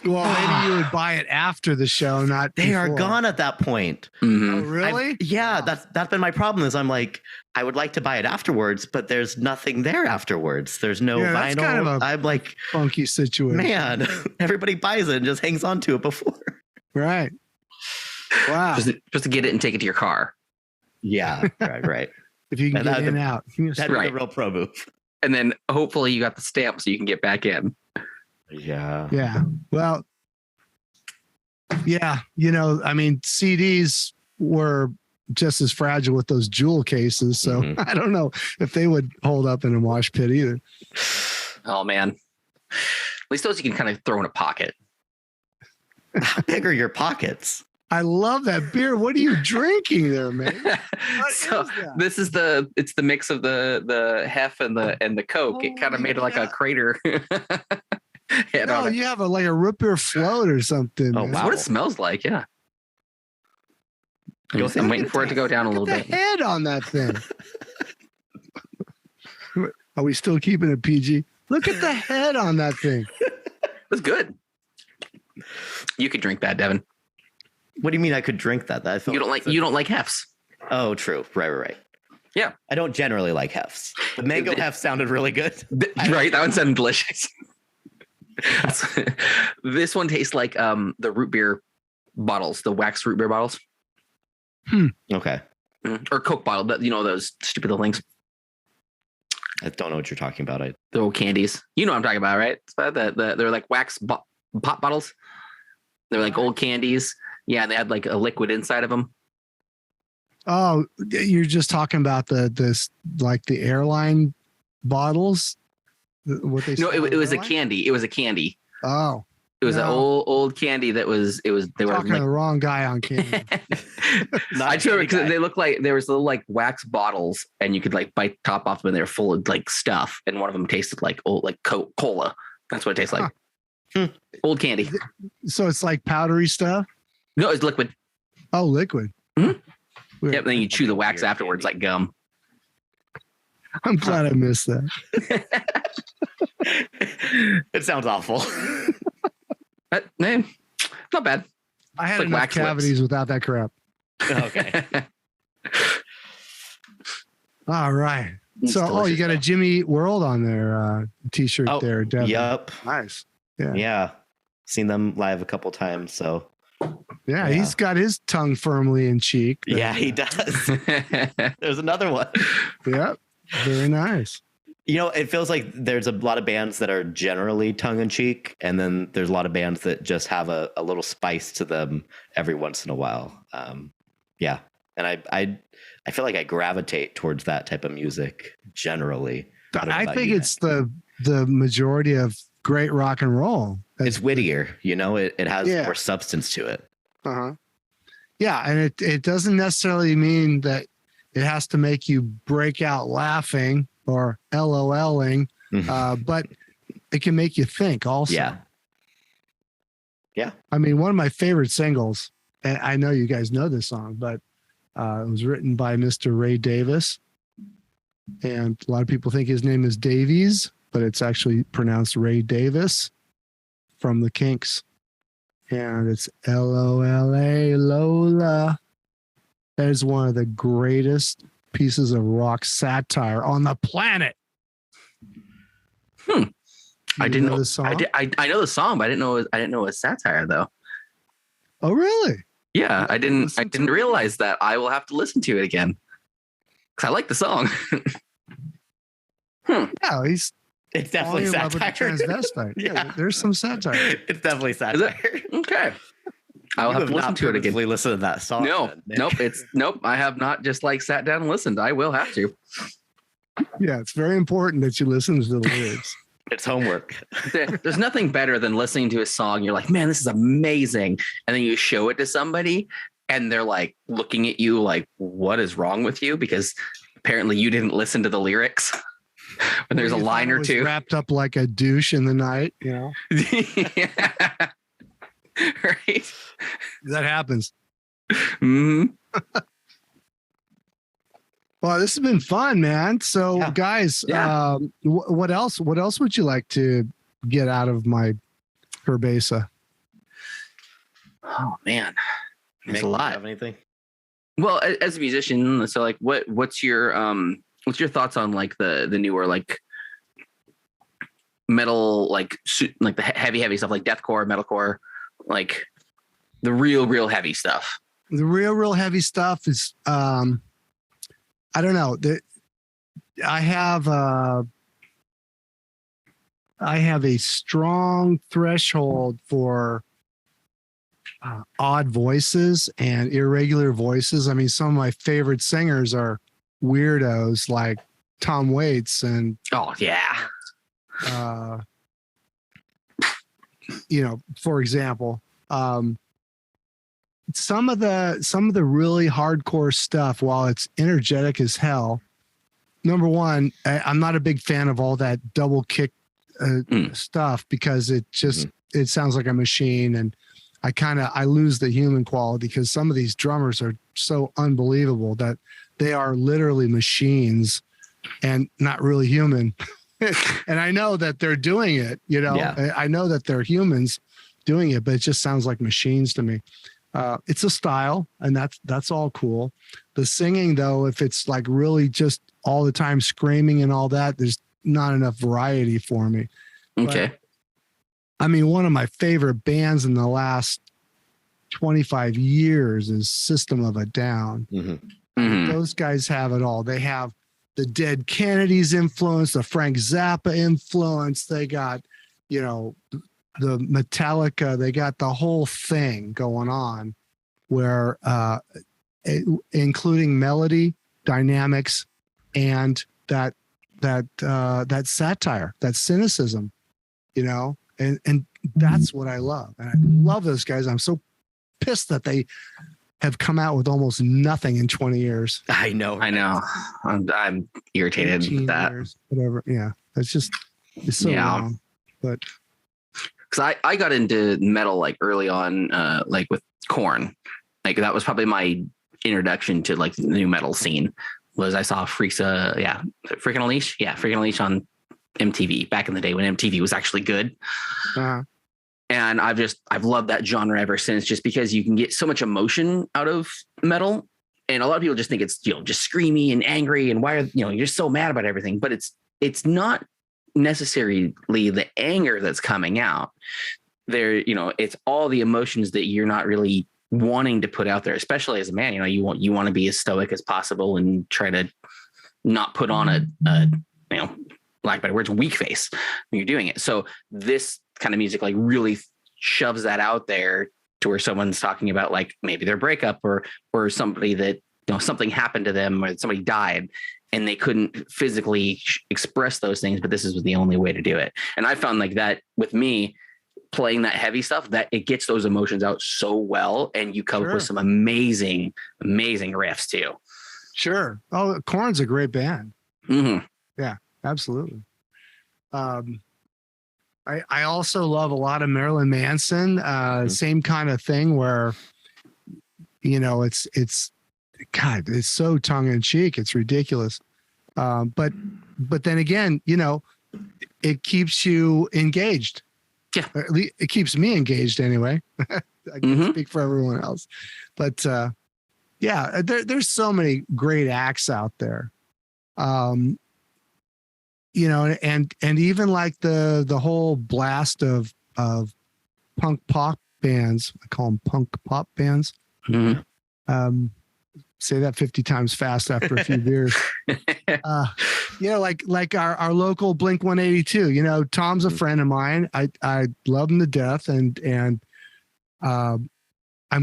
Well, maybe you would buy it after the show, not They before. are gone at that point. Oh, really? Yeah, that's been my problem. Is I'm like, I would like to buy it afterwards, but there's nothing there afterwards. There's no vinyl. That's kind of I'm like, funky situation. Man, everybody buys it and just hangs on to it before. Right. Wow. Just to get it and take it to your car. Yeah. Right. If you can get in and out. That's a real pro move. And then hopefully you got the stamp so you can get back in. Yeah. Yeah. Well, yeah. CDs were just as fragile with those jewel cases. So I don't know if they would hold up in a mosh pit either. Oh, man. At least those you can kind of throw in a pocket. How big are your pockets? I love that beer. What are you drinking there, man? This is it's the mix of the hef and the Coke. It kind of made it like a crater. No, you have a root beer float or something. Oh, wow. That's what it smells like. Yeah. I'm waiting for it to go down a little bit. Head on that thing. Are we still keeping it PG? Look at the head on that thing. That's good. You could drink that, Devin. What do you mean I could drink that? You don't like hefs. Oh, true. Right. Yeah. I don't generally like hefs. The mango hef sounded really good. Right. That one sounded delicious. This one tastes like the root beer bottles, the wax root beer bottles. Okay. Or Coke bottle, those stupid little things. I don't know what you're talking about. The little candies. You know what I'm talking about, right? They're like wax pop bottles. They're like old candies. Yeah, they had like a liquid inside of them. Oh, you're just talking about the airline bottles? What they? No, it was a candy. It was a candy. Oh, it was an old candy that was. They were talking to the wrong guy on candy. I remember because they looked like there was little like wax bottles, and you could like bite the top off them, and they were full of like stuff. And one of them tasted like old like cola. That's what it tastes like. Old candy. So it's like powdery stuff. No, it's liquid. Oh, liquid. Mhm. Weird. Yep. Then you chew the wax afterwards like gum. I'm glad I missed that. It sounds awful. Not bad. I had like enough wax lips. cavities without that crap. Okay. All right. It's So, you delicious, got a though. Jimmy Eat World on their t-shirt Oh, there, Devin. Yep. Nice. Yeah. Seen them live a couple times. So Yeah, Yeah. he's got his tongue firmly in cheek. yeah, he does. There's another one. Yep. Very nice. It feels like there's a lot of bands that are generally tongue in cheek, and then there's a lot of bands that just have a little spice to them every once in a while. Yeah. And I feel like I gravitate towards that type of music generally. I don't know I about think you. it's the majority of great rock and roll. It's wittier, it has Yeah. more substance to it. Uh-huh. Yeah, and it doesn't necessarily mean that it has to make you break out laughing or LOLing, but it can make you think also. Yeah. Yeah. I mean, one of my favorite singles, and I know you guys know this song, but it was written by Mr. Ray Davis. And a lot of people think his name is Davies, but it's actually pronounced Ray Davis from the Kinks. And it's Lola Lola. That is one of the greatest pieces of rock satire on the planet. I didn't know the song. I know the song, but I didn't know it was satire though. Oh, really? Yeah, I didn't Listen to it. realize that. I will have to listen to it again because I like the song. Yeah, he's It's falling definitely in love with the satire. transvestite. Yeah, Yeah. there's some satire. It's definitely satire. Okay, I will You have to listen to it again. Listen to that song. No, then, Nick. nope. I have not just like sat down and listened. I will have to. Yeah, it's very important that you listen to the lyrics. It's homework. There's nothing better than listening to a song. You're like, man, this is amazing. And then you show it to somebody and they're like looking at you like, what is wrong with you? Because apparently you didn't listen to the lyrics when there's a You thought line it or was two. wrapped up like a douche in the night. Yeah. Right. That happens. hmm Well, this has been fun, man. So, Yeah. guys, Yeah. what else? What else would you like to get out of my Herbesa? Oh man, there's Mick, a do you lot. have anything? Well, as a musician, so like, what's your thoughts on like the newer like metal, like the heavy stuff, like deathcore, metalcore, like the real heavy stuff? The real heavy stuff is, I don't know. I have a strong threshold for odd voices and irregular voices. I mean, some of my favorite singers are weirdos like Tom Waits and Oh yeah, for example, some of the really hardcore stuff, while it's energetic as hell, number one, I'm not a big fan of all that double kick stuff because it just it sounds like a machine, and I lose the human quality because some of these drummers are so unbelievable that they are literally machines and not really human. And I know that they're doing it, Yeah. I know that they're humans doing it, but it just sounds like machines to me. It's a style, and that's all cool. The singing, though, if it's like really just all the time screaming and all that, there's not enough variety for me. okay. I mean, one of my favorite bands in the last 25 years is System of a Down. Mhm. Those guys have it all. They have the Dead Kennedys influence, the Frank Zappa influence. They got, the Metallica. They got the whole thing going on, where including melody, dynamics, and that satire, that cynicism, and that's what I love. And I love those guys. I'm so pissed that they have come out with almost nothing in 20 years. I know. I'm irritated 18 with that. years, whatever. Yeah. It's so Yeah. wrong. But because I got into metal like early on, like with Korn. Like that was probably my introduction to like the new metal scene. Was I saw Freaks, Freaking Unleash on MTV back in the day when MTV was actually good. Uh-huh. And I've loved that genre ever since, just because you can get so much emotion out of metal. And a lot of people just think it's, just screamy and angry and why are, you're just so mad about everything, but it's not necessarily the anger that's coming out there. It's all the emotions that you're not really wanting to put out there, especially as a man. You want to be as stoic as possible and try to not put on a lack of better words, weak face when you're doing it. So this kind of music like really shoves that out there to where someone's talking about like maybe their breakup or somebody that, something happened to them or somebody died and they couldn't physically express those things, but this is the only way to do it. And I found like that with me playing that heavy stuff, that it gets those emotions out so well. And you come up with some amazing, amazing riffs too. Sure. Oh, Korn's a great band. Mm-hmm. Yeah, absolutely. I also love a lot of Marilyn Manson. Same kind of thing where, it's God, it's so tongue in cheek. It's ridiculous. But then again, it keeps you engaged. Yeah. Or at least it keeps me engaged anyway. I can't speak for everyone else, but there's so many great acts out there. And even like the whole blast of punk pop bands, I call them punk pop bands. Mm-hmm. Say that 50 times fast after a few beers. Like our local Blink 182, Tom's a friend of mine. I love him to death. And I'm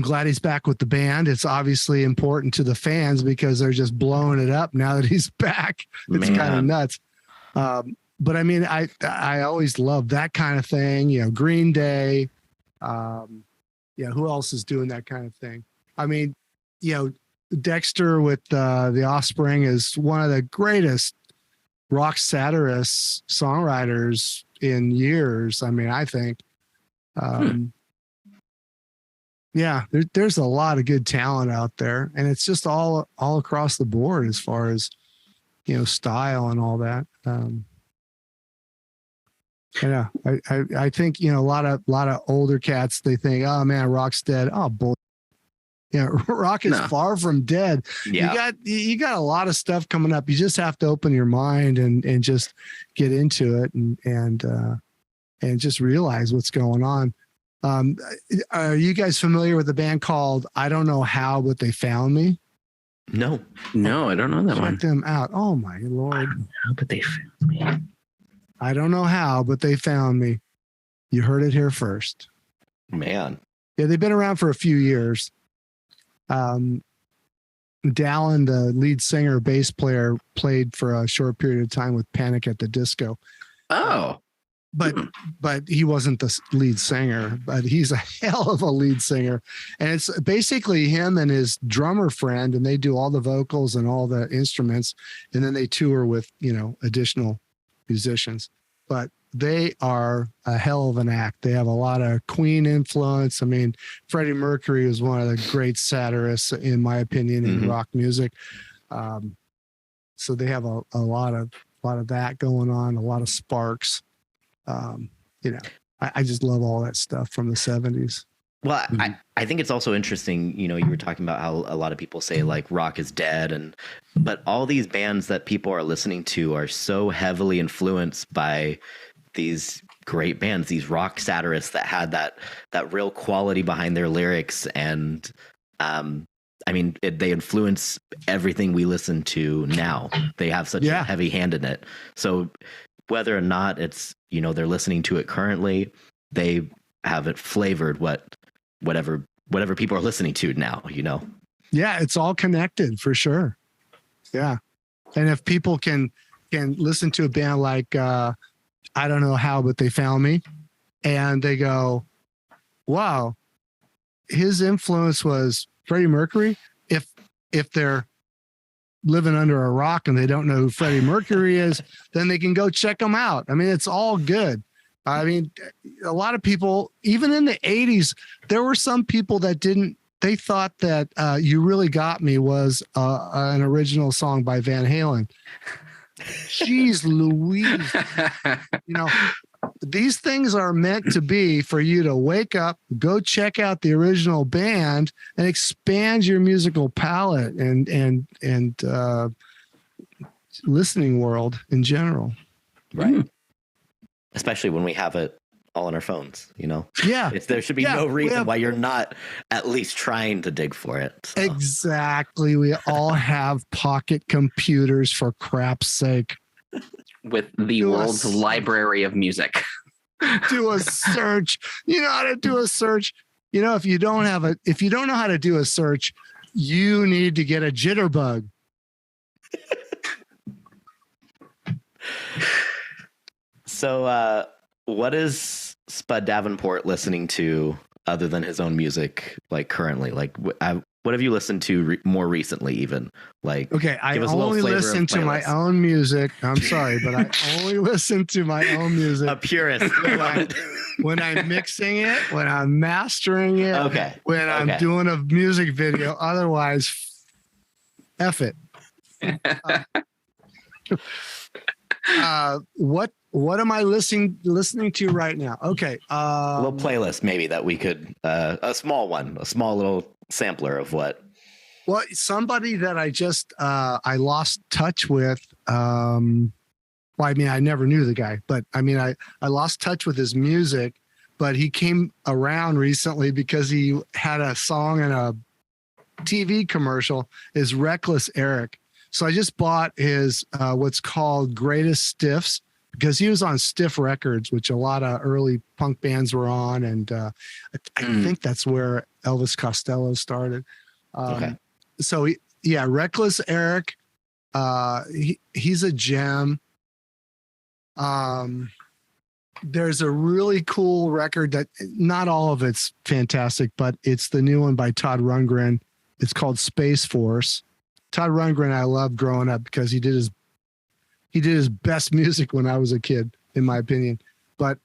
glad he's back with the band. It's obviously important to the fans because they're just blowing it up now that he's back. It's kind of nuts. But I mean, I always love that kind of thing, Green Day. Who else is doing that kind of thing? I mean, Dexter with The Offspring is one of the greatest rock satirists songwriters in years. I mean, I think, there's a lot of good talent out there, and it's just all across the board as far as, style and all that. I think, a lot of older cats, they think, oh man, rock's dead. Oh, bull. Rock is far from dead. Yeah. You got a lot of stuff coming up. You just have to open your mind and just get into it and just realize what's going on. Are you guys familiar with a band called I Don't Know How, But They Found Me? No, I don't know that one. Check them out. Oh my Lord. I don't know how, but they found me. I don't know how, but they found me. You heard it here first. Man. Yeah, they've been around for a few years. Dallin, the lead singer, bass player, played for a short period of time with Panic at the Disco. Oh, but he wasn't the lead singer, but he's a hell of a lead singer. And it's basically him and his drummer friend, and they do all the vocals and all the instruments. And then they tour with, additional musicians, but they are a hell of an act. They have a lot of Queen influence. I mean, Freddie Mercury was one of the great satirists, in my opinion, in rock music. So they have a lot of that going on, a lot of sparks. I just love all that stuff from the 70s. Well, I think it's also interesting, you were talking about how a lot of people say like rock is dead, but all these bands that people are listening to are so heavily influenced by these great bands, these rock satirists that had that real quality behind their lyrics. And they influence everything we listen to now. They have such a heavy hand in it. So whether or not it's, they're listening to it currently, they have it flavored whatever people are listening to now, Yeah, it's all connected for sure. Yeah. And if people can listen to a band like I Don't Know How, But They Found Me, and they go, wow, his influence was Freddie Mercury. If they're living under a rock and they don't know who Freddie Mercury is, then they can go check them out. I mean, it's all good. I mean, a lot of people, even in the 80s, there were some people that they thought that You Really Got Me was an original song by Van Halen. Jeez Louise. These things are meant to be for you to wake up, go check out the original band, and expand your musical palette and listening world in general. Right. Especially when we have it all on our phones, Yeah. There should be no reason why you're not at least trying to dig for it. So. Exactly. We all have pocket computers, for crap's sake. With the world's library of music. Do a search. You know how to do a search. If you don't know how to do a search, you need to get a jitterbug. So, what is Spud Davenport listening to other than his own music, like currently? Like, what have you listened to more recently, even? Like, okay, I only listen to my own music. I'm sorry, but I only listen to my own music. A purist. when I'm mixing it, when I'm mastering it, when I'm doing a music video. Otherwise, F it. What am I listening to right now? Okay. A little playlist maybe that we could, a small little sampler of what. Well, somebody that I just, I lost touch with, I never knew the guy, but I lost touch with his music, but he came around recently because he had a song in a TV commercial, is Reckless Eric. So I just bought his, what's called Greatest Stiffs, because he was on Stiff Records, which a lot of early punk bands were on. And I think that's where Elvis Costello started. So Reckless Eric, he's a gem. There's a really cool record that not all of it's fantastic, but it's the new one by Todd Rundgren. It's called Space Force. Todd Rundgren I loved growing up because he did his best music when I was a kid, in my opinion. But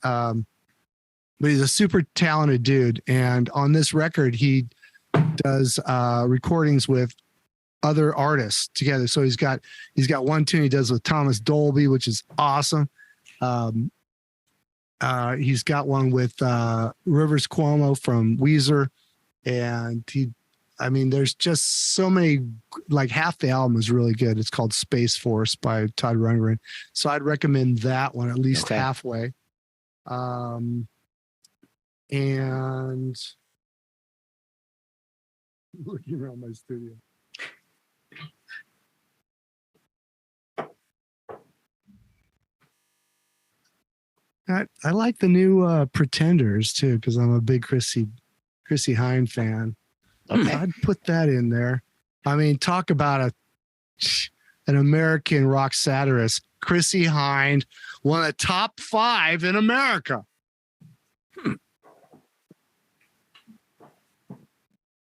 he's a super talented dude. And on this record, he does recordings with other artists together. So he's got one tune he does with Thomas Dolby, which is awesome. He's got one with Rivers Cuomo from Weezer, and there's just so many, like half the album is really good. It's called Space Force by Todd Rundgren. So I'd recommend that one at least halfway. And looking around my studio. I like the new Pretenders too, because I'm a big Chrissy Hine fan. Okay. I'd put that in there. Talk about an American rock satirist. Chrissy Hine, one of the top 5 in America.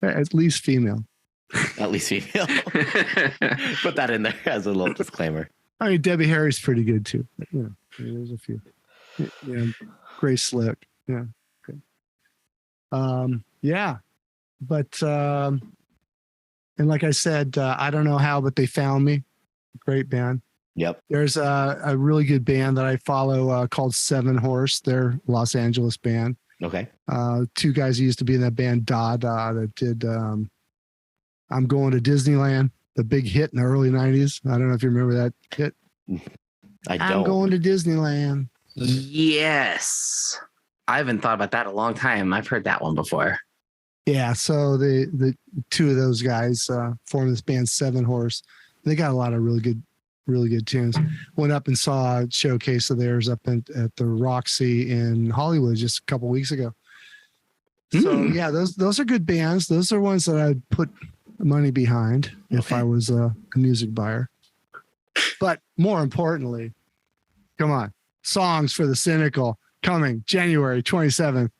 At least female. At least female. Put that in there as a little disclaimer. Debbie Harry's pretty good too. There's a few. Grace Slick. Yeah. Okay. But and like I said, I don't know how, but they found me. Great band. Yep. There's a really good band that I follow called Seven Horse. They're Los Angeles band. Okay. 2 guys who used to be in that band Dada that did I'm Going to Disneyland, the big hit in the early 90s. I don't know if you remember that hit. I don't. I'm Going to Disneyland. Yes. I haven't thought about that in a long time. I've heard that one before. Yeah, so the 2 of those guys formed this band Seven Horse. They got a lot of really good tunes. Went up and saw a showcase of theirs up at the Roxy in Hollywood just a couple weeks ago. So yeah, those are good bands. Those are ones that I'd put money behind if I was a music buyer. But more importantly, come on, Songs for the Cynical coming January 27th.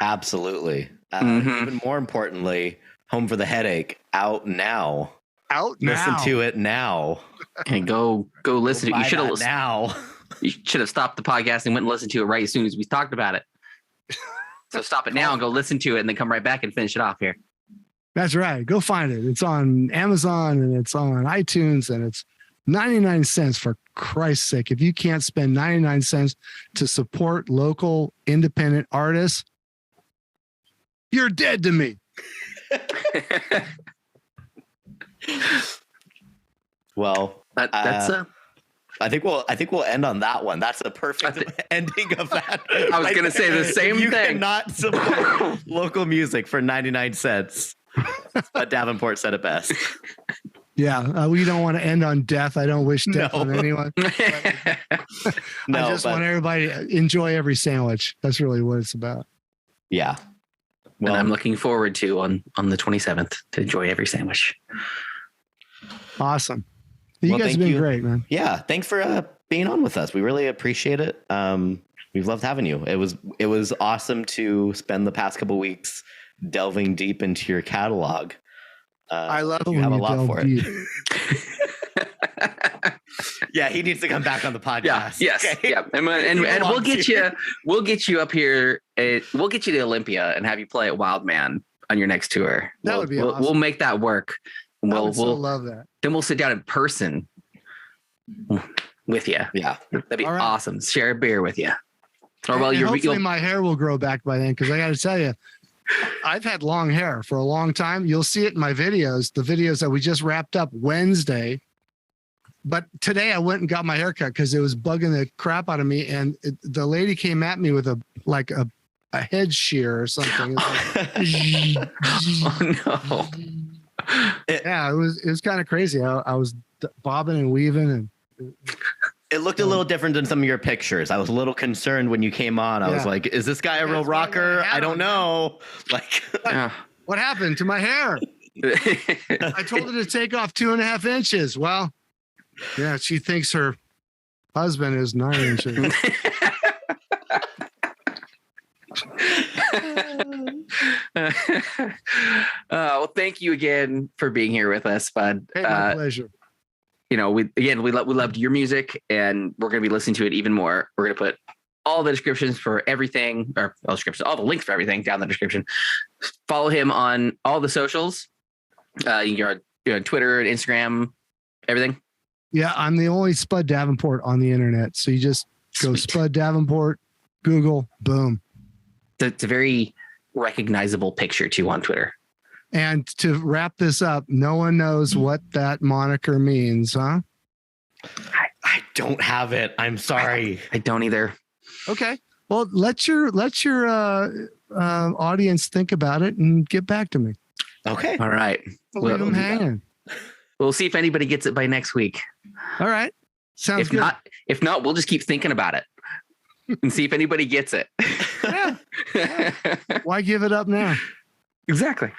Absolutely. Even more importantly, Home for the Headache out now. Out now. Listen to it now. And go listen to it. You should have listened now. You should have stopped the podcast and went and listened to it right as soon as we talked about it. So stop it now and go listen to it and then come right back and finish it off here. That's right. Go find it. It's on Amazon and it's on iTunes and it's 99 cents, for Christ's sake. If you can't spend 99 cents to support local independent artists, you're dead to me. Well, that's I think we'll end on that one. That's a perfect ending of that. I was going to say the same you thing. You cannot support local music for 99 cents. But Davenport said it best. Yeah, we don't want to end on death. I don't wish death on anyone. I just want everybody to enjoy every sandwich. That's really what it's about. Yeah. Well, and I'm looking forward to on the 27th to enjoy every sandwich. Awesome. You guys have been great, man. Yeah. Thanks for being on with us. We really appreciate it. We've loved having you. It was awesome to spend the past couple of weeks delving deep into your catalog. I love it you when have you a lot delve for deep. it. Yeah, he needs to come back on the podcast. Yeah, yes, okay. Yeah, and we'll get you up here. We'll get you to Olympia and have you play at Wildman on your next tour. That would be awesome. We'll make that work. We'll love that. Then we'll sit down in person with you. Yeah, that'd be awesome. Share a beer with you. Or hopefully my hair will grow back by then, because I got to tell you, I've had long hair for a long time. You'll see it in my videos, the videos that we just wrapped up Wednesday. But today I went and got my hair cut because it was bugging the crap out of me. And the lady came at me with a head shear or something. Oh no. Yeah, it was kind of crazy. I was bobbing and weaving, and it looked a little different than some of your pictures. I was a little concerned when you came on. I was like, is this guy a real rocker? I don't know. Like, what happened to my hair? I told her to take off 2.5 inches. Well, yeah, she thinks her husband is 9 inches. Well, thank you again for being here with us, Spud. Hey, my pleasure. We loved your music, and we're going to be listening to it even more. We're going to put all the descriptions for everything, or all the links for everything down in the description. Follow him on all the socials. You're on Twitter and Instagram, everything. Yeah, I'm the only Spud Davenport on the internet. So you just go Spud Davenport, Google, boom. It's a very recognizable picture too on Twitter. And to wrap this up, no one knows what that moniker means, huh? I don't have it. I'm sorry. I don't either. Okay. Well, let your audience think about it and get back to me. Okay. All right. Leave them hanging. We'll see if anybody gets it by next week. All right. Sounds good. If not, we'll just keep thinking about it and see if anybody gets it. Yeah. Why give it up now? Exactly.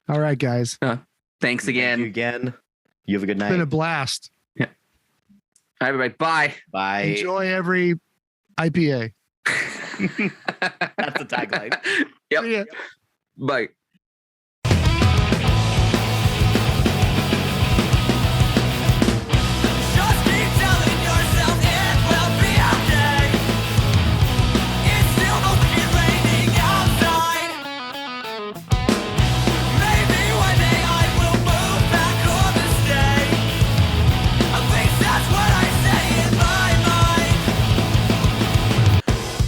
All right, guys. Thanks again. Thank you again. You have a good night. It's been a blast. Yeah. All right, everybody. Bye. Bye. Enjoy every IPA. That's the tagline. Yep. See ya. Bye.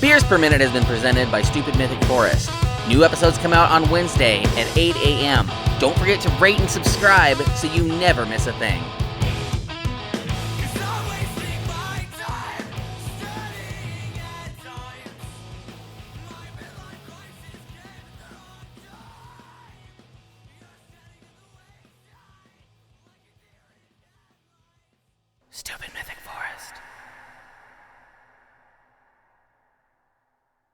Beers Per Minute has been presented by Stupid Mythic Forest. New episodes come out on Wednesday at 8 a.m. Don't forget to rate and subscribe so you never miss a thing.